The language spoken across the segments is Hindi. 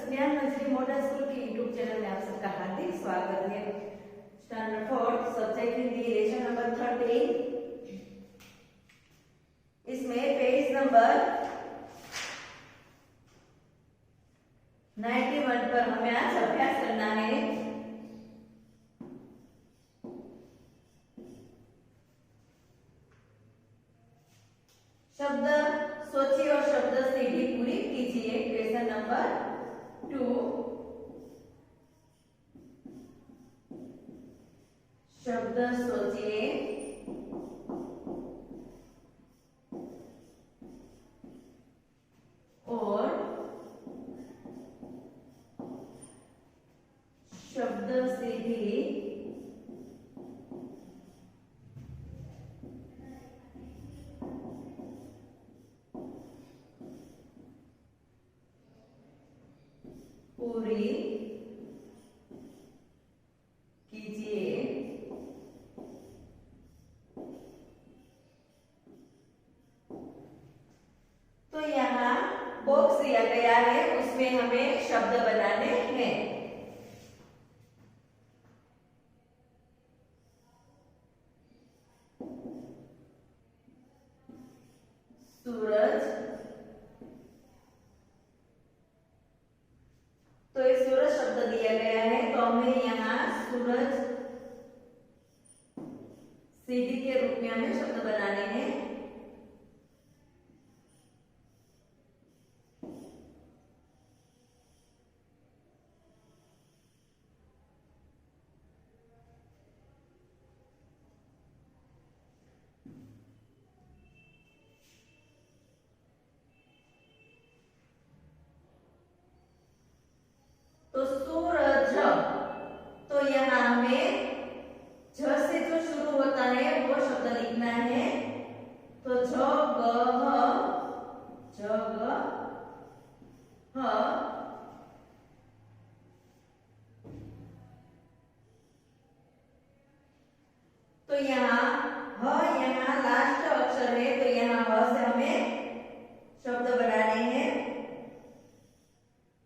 ज्ञान मंजरी मॉडल स्कूल के यूट्यूब चैनल में आप सबका हार्दिक स्वागत है। Standard 4 subject Hindi lesson number 13, इसमें पेज नंबर 91 पर हमें आज अभ्यास करना है। शब्द सोचिए और शब्द सीढ़ी पूरी कीजिए। क्वेश्चन नंबर 2, शब्द सोचिए और शब्द सीढ़ी पूरी कीजिए। तो यहाँ बॉक्स दिया गया है, उसमें हमें शब्द बनाने हैं। सूरज, तो ये सूरज शब्द दिया गया है, तो हमें यहाँ सूरज सीढ़ी के रूप में हमें शब्द बनाने हैं। तो सूरज, तो यहाँ हमें झ से जो शुरू होता है वो शब्द लिखना है। तो झ ग ह, तो यहाँ यहाँ लास्ट अक्षर है, तो यहाँ ह से हमें शब्द बनाने हैं।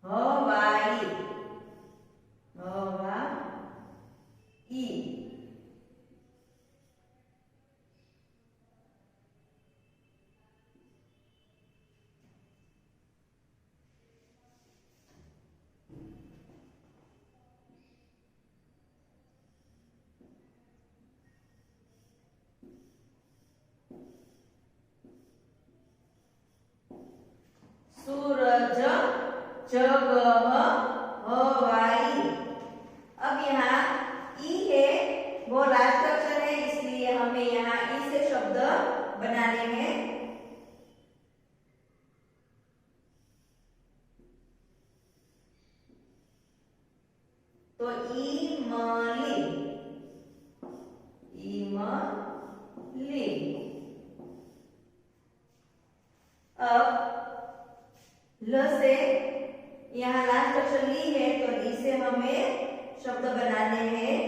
हवाई, हवाई। सूरज, जगह, हवाई। अब यहाँ ई है, वो लास्ट अक्षर है, इसलिए हमें यहाँ ई से शब्द बनाने हैं। तो इमली, इमली। अब ल से यहाँ लास्ट अक्षर ली है, तो ई से हमें शब्द बनाने हैं।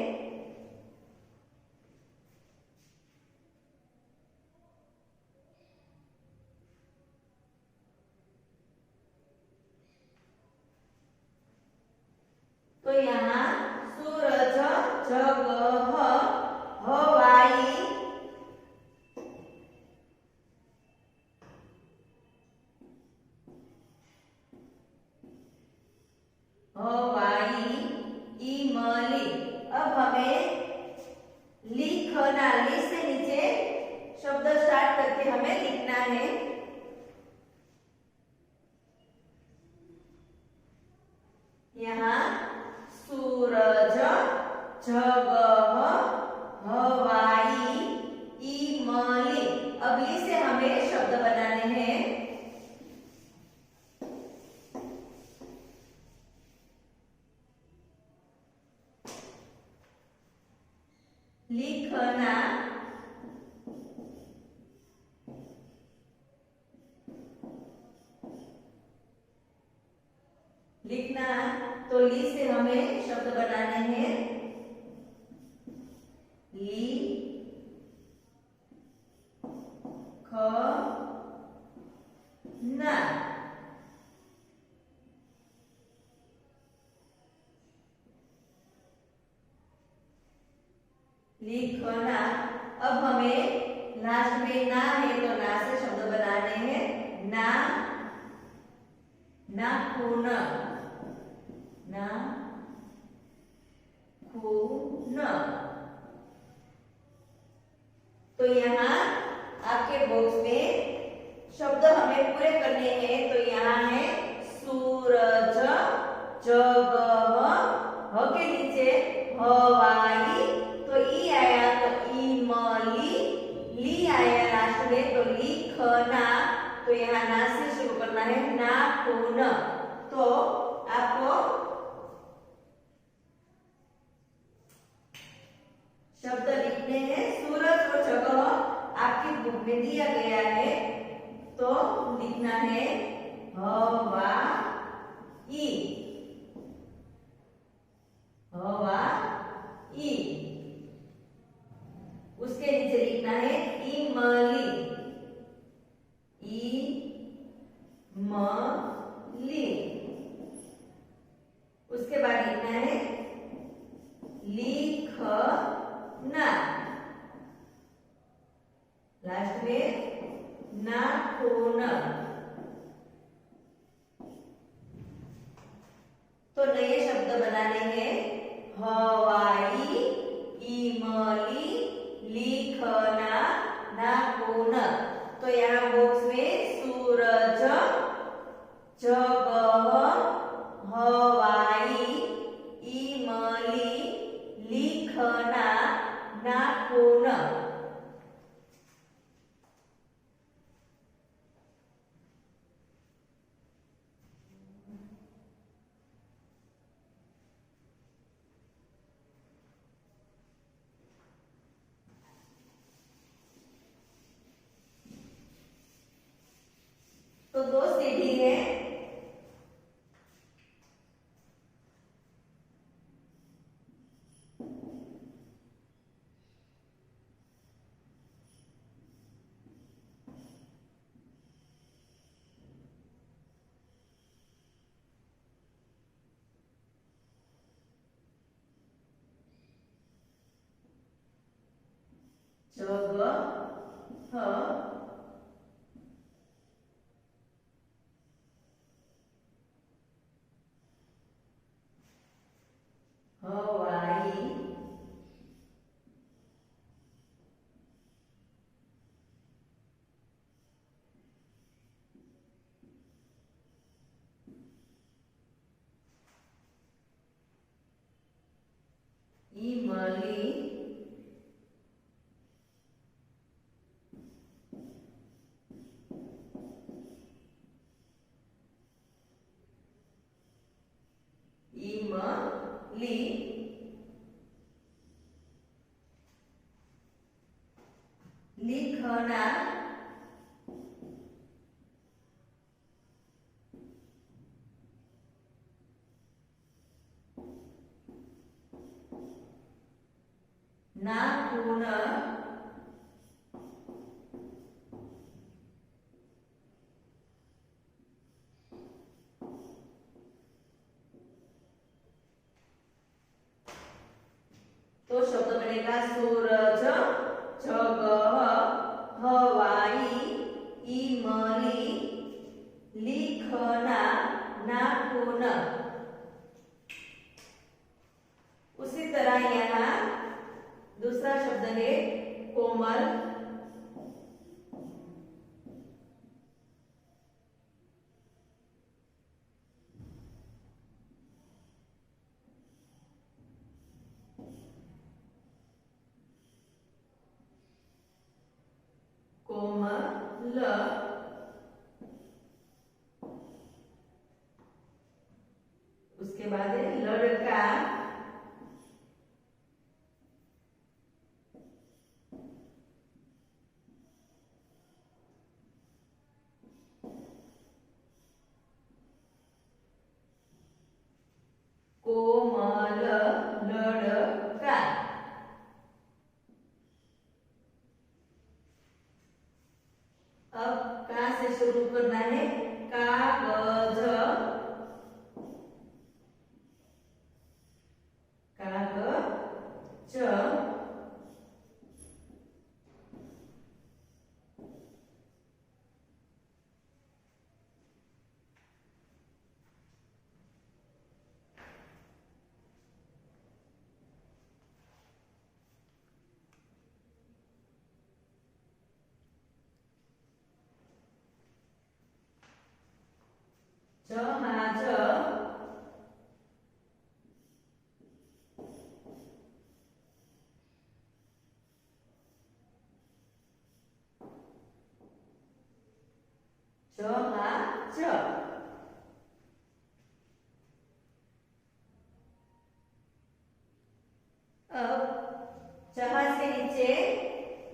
तो यहाँ सूरज, जगह, हवाई, हवाई, इमली। अब हमें लिखना, ली से नीचे शब्द स्टार्ट करके हमें लिखना है। यहाँ सूरज, जगह, हवाई, इमली। अब ली से हमें शब्द बनाने हैं। लिखना, लिखना, तो ली से हमें शब्द बनाने हैं। ली, ख, ना। लिखना। अब हमें लास्ट में ना है तो ना से शब्द बनाने हैं। ना नाखून, नाखून। तो यहाँ आपके बॉक्स में शब्द हमें पूरे करने हैं। तो यहाँ है सूरज, जगह, ह के नीचे हवाई, तो ई आया तो इमली, ली आया लास्ट में तो लिखना। तो यहाँ ना से शुरू करना है, नाखून। तो आपको शब्द लिखने हैं। सूरज और जगह आपकी बुक में दिया गया है, तो लिखना है हवाई, हवाई। उसके नीचे लिखना है इमली, इमली। उसके बाद लिखना है लिखना, लास्ट में नाखून। तो नए शब्द बनाने हैं, हवाई, इमली, लिखना, नाखून। तो यहाँ बॉक्स में सूरज, जगह, हवाई, इमली, लिखना, नाखून। तो दो सीढ़ी है। जगह, हवाई, इमली, इमली, लिखना, नाखून, तो शब्द बनेगा सूरज, जगह, हवाई, इमली, लिखना, नाखून। उसी तरह यहाँ दूसरा शब्द है कोमल, कोमल। उसके बाद है लड़का, कोमल, लड़का। अब का से शुरू करना है, कागज, जहाज, जहाज। अब जहाज के नीचे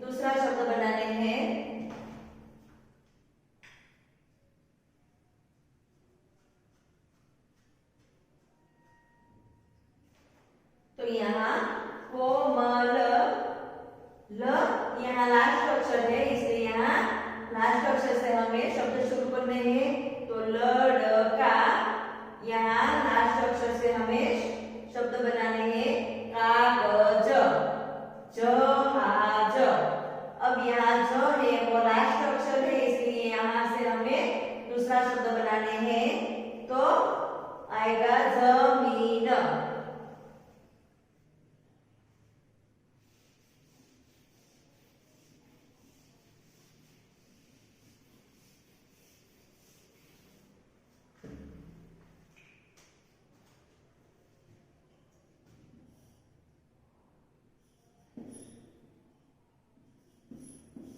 दूसरा शब्द बनाने हैं। तो यहाँ कोमल, ल यहाँ लास्ट अक्षर है, इसलिए यहाँ लास्ट अक्षर से हमें शब्द शुरू करने हैं। तो लड़का, यहाँ लास्ट अक्षर से हमें शब्द बनाने हैं। कागज, जहाज। अब यहाँ ज है वो लास्ट अक्षर है, इसलिए यहाँ से हमें दूसरा शब्द बनाने हैं। तो आएगा जमीन।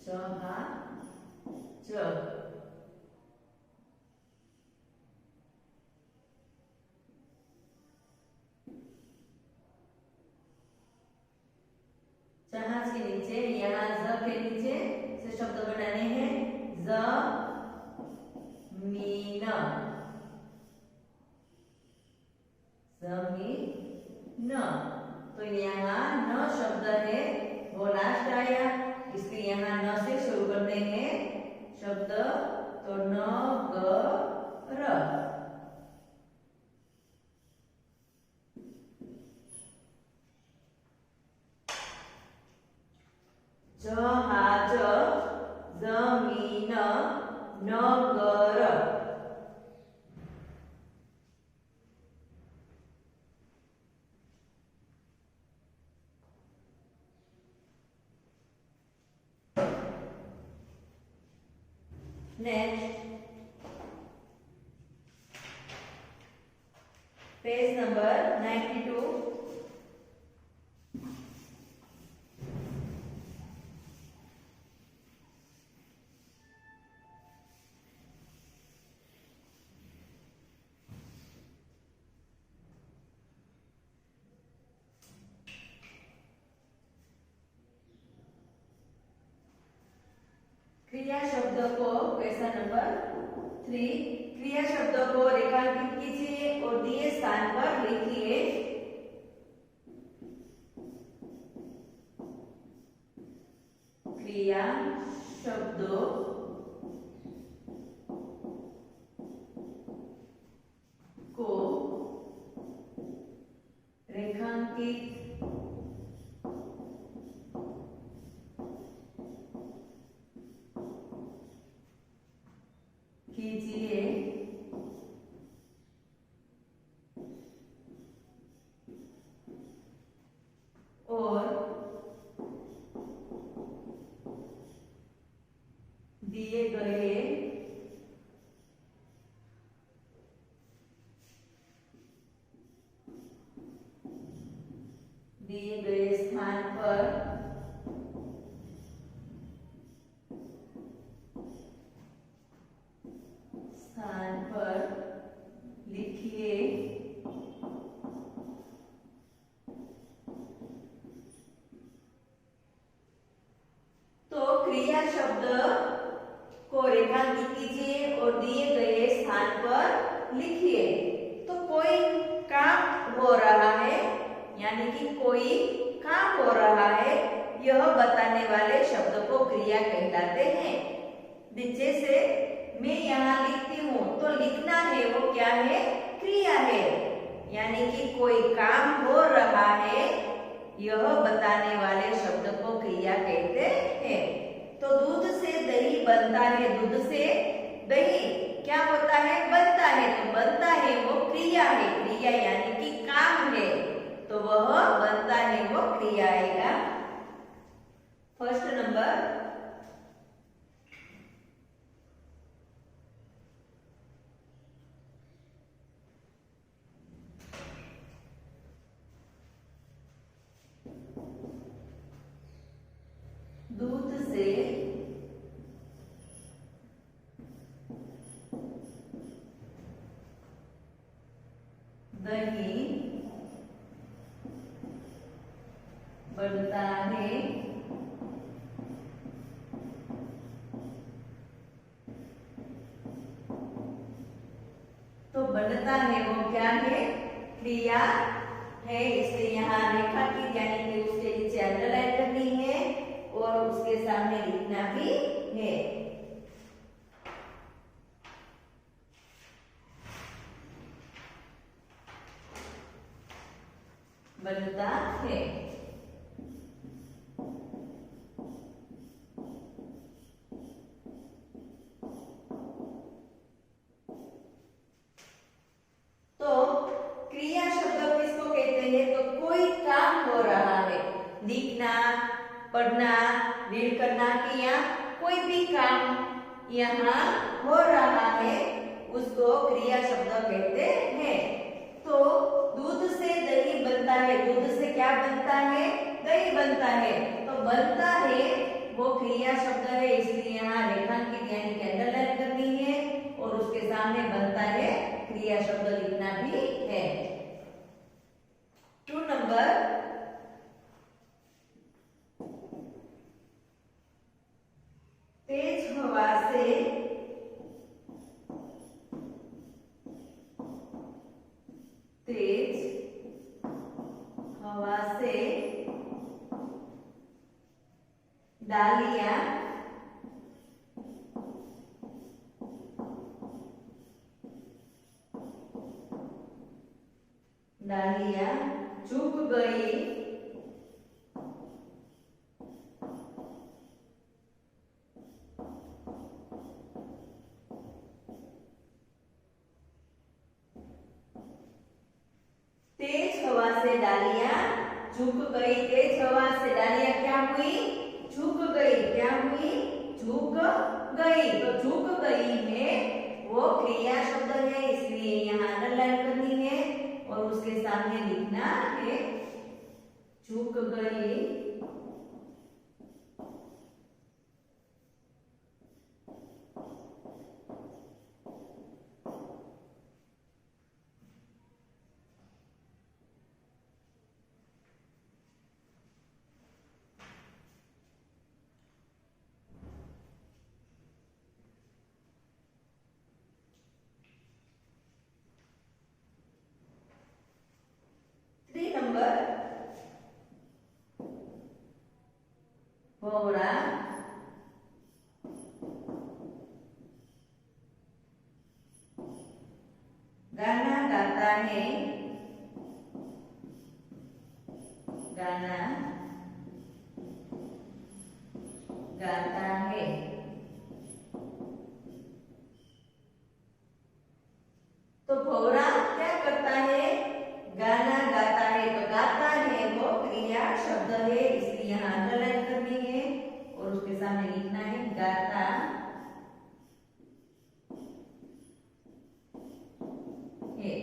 जहाज। जहाज के नीचे, यहाँ ज के नीचे से शब्द बनाने हैं। जमीन, जमीन। तो यहाँ न शब्द है वो लास्ट आया, इसलिए यहाँ न से शुरू करते हैं शब्द। तो नगर, जहाज, जमीन, नगर। Next page number 92। क्रिया शब्द को क्वेश्चन नंबर 3, क्रिया शब्द को रेखांकित कीजिए और दिए स्थान पर लिखिए। क्रिया शब्दों को रेखांकित कीजिए और दिए गए स्थान पर लिखिए। तो क्रिया शब्द को रेखांकित कीजिए और दिए गए स्थान पर लिखिए। तो कोई काम हो रहा है, यानी कि कोई काम हो रहा है, यह बताने वाले शब्द को क्रिया कहलाते हैं। नीचे से मैं यहाँ लिखती हूँ, तो लिखना है वो क्या है? क्रिया है, यानी कि कोई काम हो रहा है, यह बताने वाले शब्द को क्रिया कहते हैं। तो दूध से दही बनता है, दूध से दही क्या होता है? बनता है। तो बनता है वो क्रिया है, क्रिया यानी कि काम है, तो वह बनता है वो क्रिया आएगा। फर्स्ट नंबर दही बनता है। तो बनता है वो क्या है? क्रिया है, इसलिए यहाँ रेखा की यानी कि उसके नीचे अंडरलाइन करनी है और उसके सामने लिखना भी है। बनता है। तो क्रिया शब्द किसको कहते हैं? तो कोई काम हो रहा है, लिखना, पढ़ना, रीड करना कि या कोई भी काम यहाँ हो रहा है, उसको क्रिया शब्द कहते हैं। तो दूध से दही बनता है, दूध से क्या बनता है? दही बनता है। तो बनता है वो क्रिया शब्द है, इसलिए यहाँ रेखांकित यानी कि अंडरलाइन करनी है और उसके सामने बनता है क्रिया शब्द लिखना भी है। 2 नंबर, तेज हवा से तेज हवा से डालियां डालियां झुक गई। तेज हवा से डालियां झुक गई। तेज हवा से डालियां क्या हुई? झुक गई। क्या हुई? झुक गई। तो झुक गई है वो क्रिया शब्द है, इसलिए यहाँ अंडरलाइन करनी है और उसके सामने लिखना है झुक गई। भौरा गाना गाता है। गाना गाता है। तो भौरा क्या करता है? गाना गाता है। तो गाता है वो क्रिया शब्द है, इसलिए यहाँ अंडरलाइन करनी है और उसके सामने लिखना है गाता है।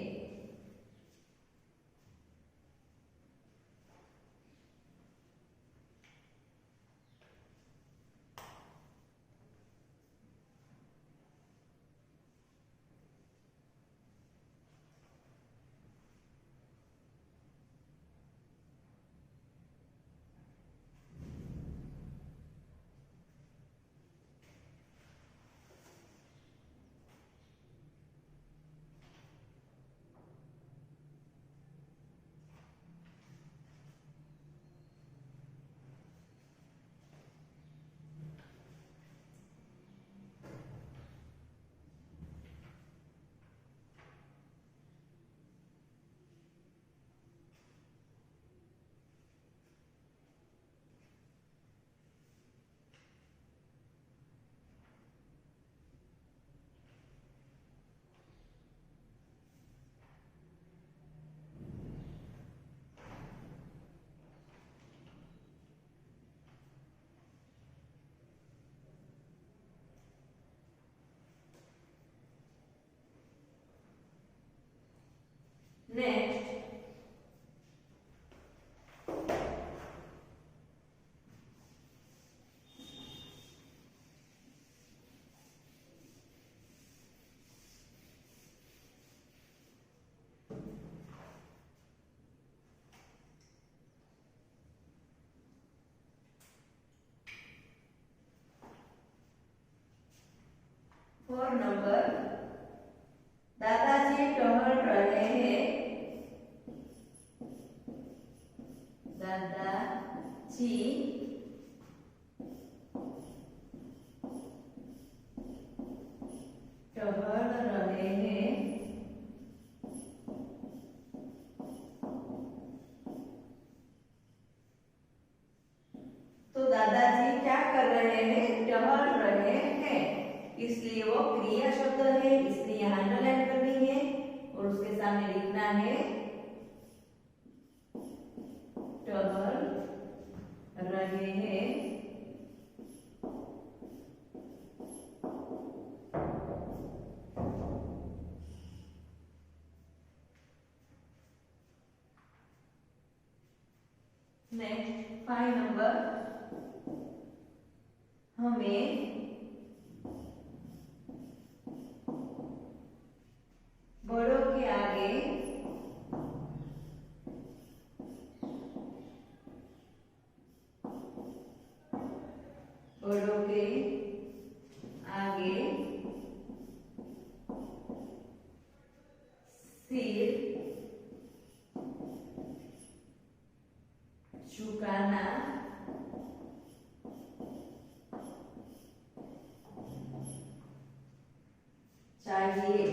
नेक्स्ट, 4 नंबर दादाजी टहल रहे हैं। दादाजी टहल रहे हैं। तो दादाजी क्या कर रहे हैं? टहल रहे हैं। इसलिए वो क्रिया शब्द है, इसलिए यहाँ अंडरलाइन करनी है और उसके सामने लिखना है टहल रहे हैं। नेक्स्ट 5 नंबर हमें बड़ों के आगे सिर झुकाना चाहिए।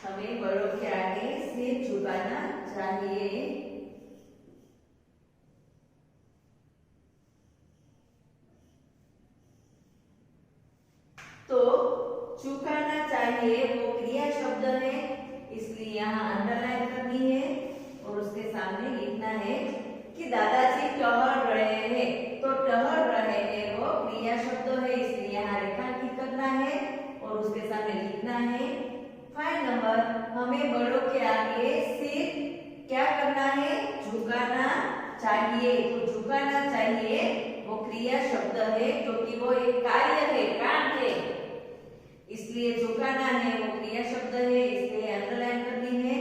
हमें बड़ों के आगे सिर झुकाना चाहिए। तो झुकाना चाहिए वो क्रिया शब्द है, इसलिए यहाँ अंडरलाइन करनी है और उसके सामने लिखना है कि दादाजी टहल रहे हैं। तो टहल रहे हैं वो क्रिया शब्द है, इसलिए यहाँ रेखांकित करना है और उसके सामने लिखना है। 5 नंबर हमें बड़ों के आगे सिर क्या करना है? झुकाना चाहिए। तो झुकाना चाहिए वो क्रिया शब्द है, क्योंकि वो एक कार्य है, काम है, इसलिए झुकाना है वो क्रिया शब्द है, इसलिए अंडरलाइन करनी है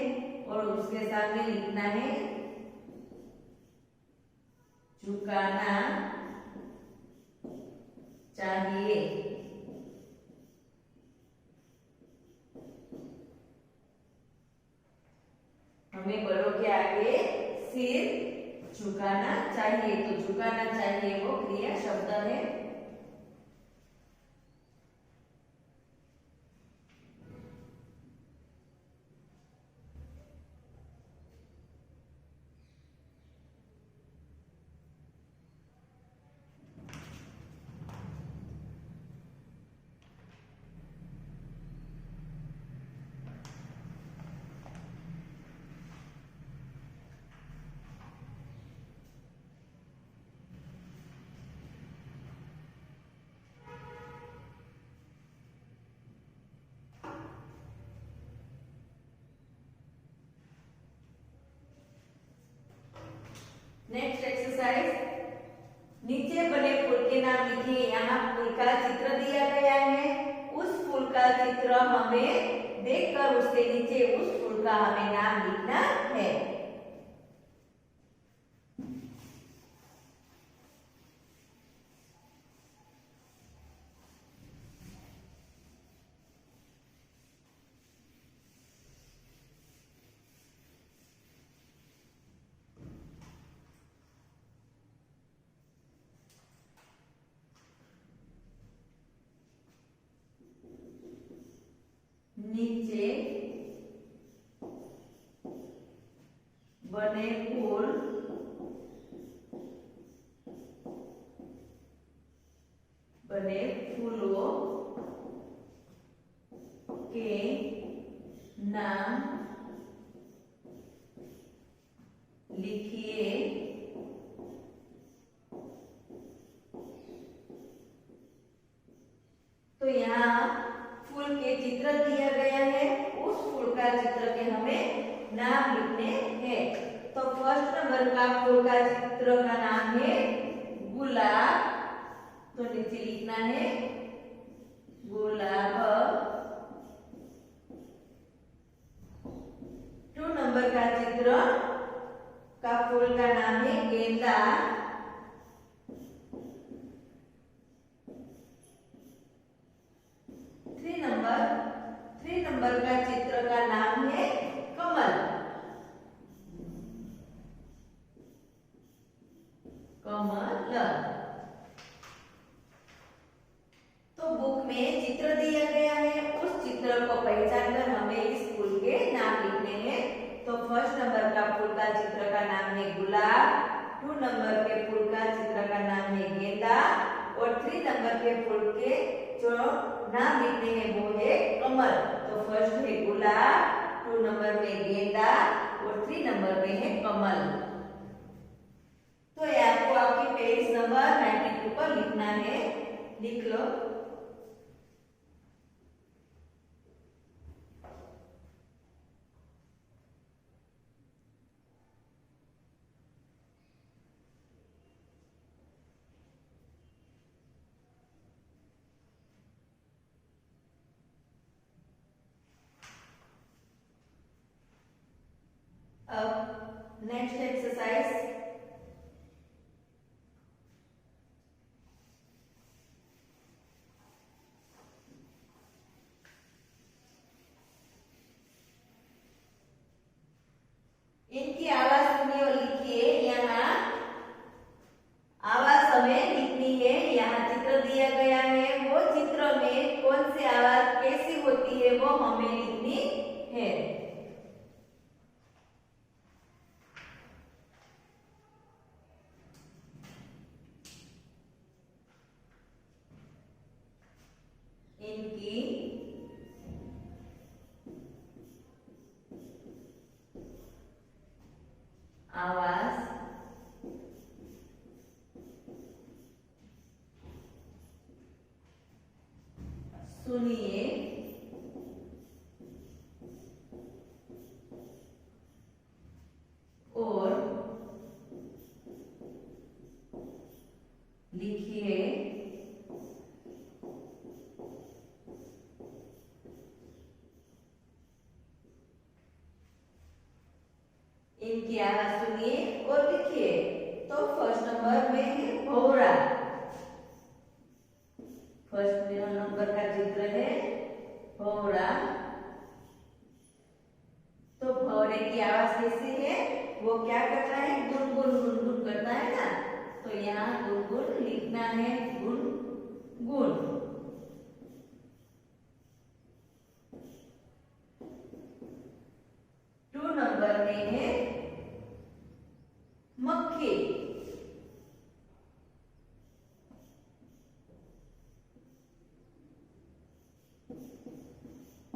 और उसके सामने लिखना है झुकाना चाहिए। हमें बड़ों के आगे सिर झुकाना चाहिए। तो झुकाना चाहिए वो क्रिया शब्द है। नेक्स्ट एक्सरसाइज, नीचे बने फूल के नाम लिखिए। यहाँ फूल का चित्र दिया गया है, उस फूल का चित्र हमें देखकर उसके नीचे उस फूल का हमें नाम लिखना है। नीचे बने फूल फूलों के नाम लिखिए। तो यहाँ फूल के चित्र दिया गया है, उस फूल का चित्र के हमें नाम लिखने हैं। तो फर्स्ट नंबर का फूल का चित्र का नाम है गुलाब। तो नीचे लिखना है गुलाब। नंबर का चित्र का फूल का नाम है गेंदा। 3 नंबर का चित्र का नाम है कमल। कमल। तो बुक में चित्र दिया गया है, उस चित्र को पहचान कर हमें इस फूल के नाम लिखने हैं। तो फर्स्ट नंबर का फूल का चित्र का नाम है गुलाब, 2 नंबर के फूल का चित्र का नाम है गेंदा और 3 नंबर के फूल के जो नाम लिखने हैं वो है कमल। तो फर्स्ट है गुलाब, 2 नंबर में गेंदा और 3 नंबर में है कमल। तो ये आपको आपकी पेज नंबर 92 पर लिखना है, लिख लो। अब नेक्स्ट एक्सरसाइज, इनकी आवाज सुनिए और लिखिए। यहाँ आवाज हमें लिखनी है, यहाँ चित्र दिया गया है, वो चित्र में कौन सी आवाज कैसी होती है वो हमें लिखनी है। इनकी आवाज सुनिए और लिखिए। इनकी आवाज सुनिए और लिखिए। तो फर्स्ट नंबर में है भौरा। फर्स्ट नंबर का चित्र है भौरा। तो भौरे की आवाज कैसी है, वो क्या करता है, गुनगुन गुनगुन करता है ना। तो यहाँ गुनगुन लिखना है, गुनगुन। नंबर में है मक्खी।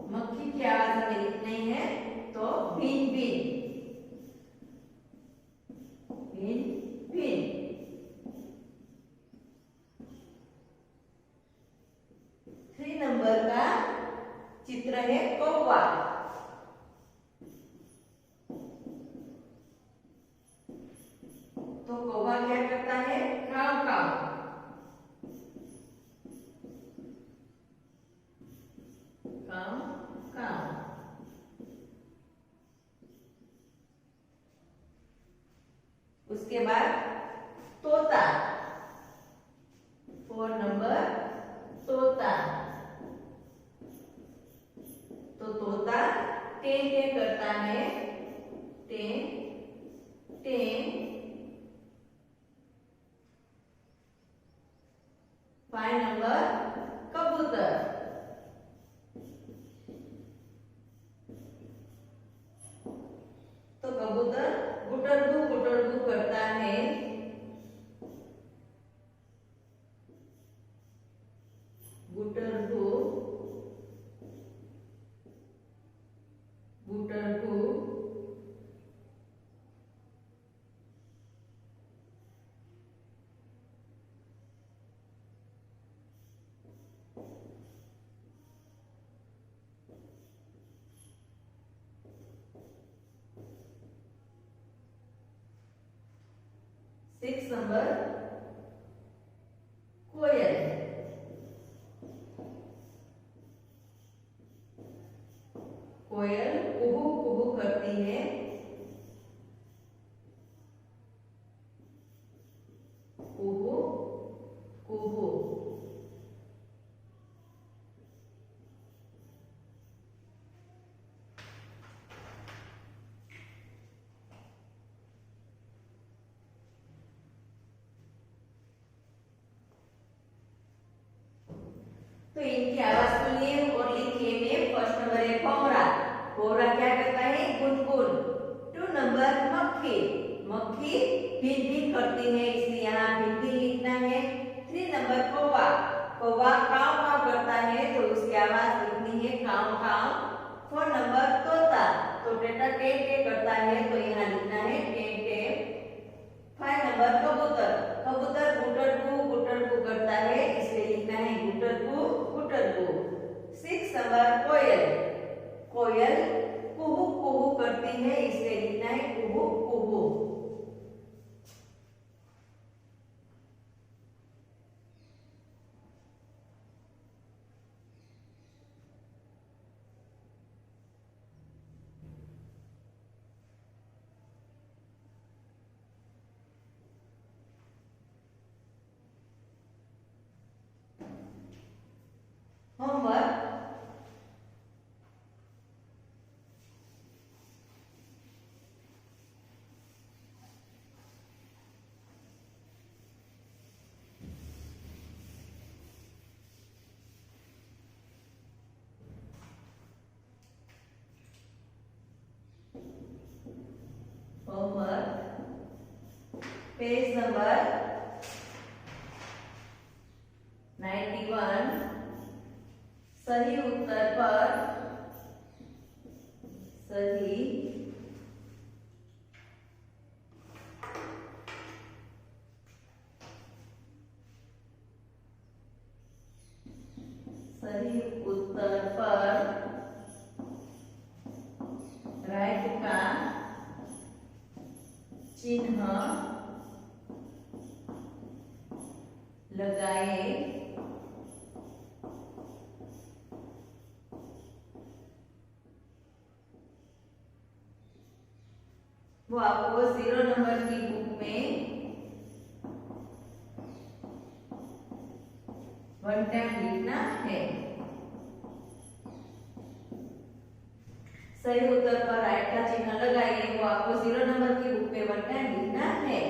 मक्खी की आवाज हमें लिखनी है, तो भिन भिन, भिन भिन। 3 नंबर का चित्र है कौवा। तो कौवा क्या करता है, काव काव। काव काव। उसके बाद तोता, 4 नंबर तोता। तो तोता टे टे करता है, टे टे। 5 नंबर कबूतर। तो कबूतर गुटरगू करता है, गुटरगू गुटरगू। सिक्स नंबर कोयल। कोयल कुहू कुहू करती है, तो इनकी आवाज सुनिए और लिखिए में। फर्स्ट नंबर है भौरा। भौरा क्या करता है? गुनगुन। 2 नंबर मक्खी। मक्खी भिन भिन करती है, इसलिए यहाँ भिन भिन लिखना है। 3 नंबर कौवा। कौवा काव काव करता है, तो उसकी आवाज लिखनी है काव काव। 4 नंबर तोता। तोता टे टे करता है, तो यहाँ लिखना है टे टे। 5 नंबर कबूतर। कबूतर गुटरगु करता है, इसलिए लिखना है गुटरगु गुटरगु। 6 नंबर कोयल। कोयल कुहू कुहू करती है, इसलिए लिखना है कुहू कुहू। होमवर्क। Homework page number 91। सही उत्तर पर सही सही उत्तर पर राइट का चिन्ह लगाए। वो आपको 0 नंबर की बुक में 1 टाइम लिखना है। सही उत्तर पर राइट का चिन्ह लगाइए, वो आपको 0 नंबर की बुक में 1 टाइम लिखना है।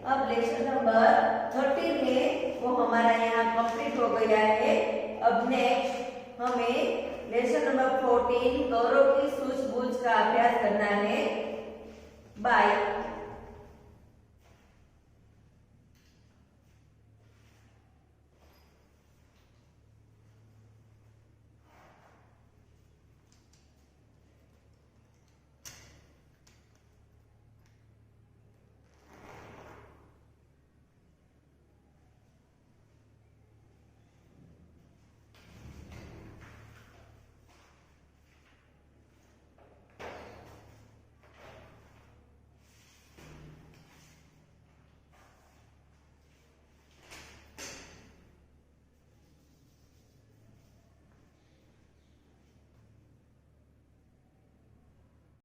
अब लेसन नंबर 13 है, वो हमारा यहाँ कंप्लीट हो गया है। अब नेक्स्ट हमें लेसन नंबर 14 गौरव की सूझबूझ का अभ्यास करना है। बाय।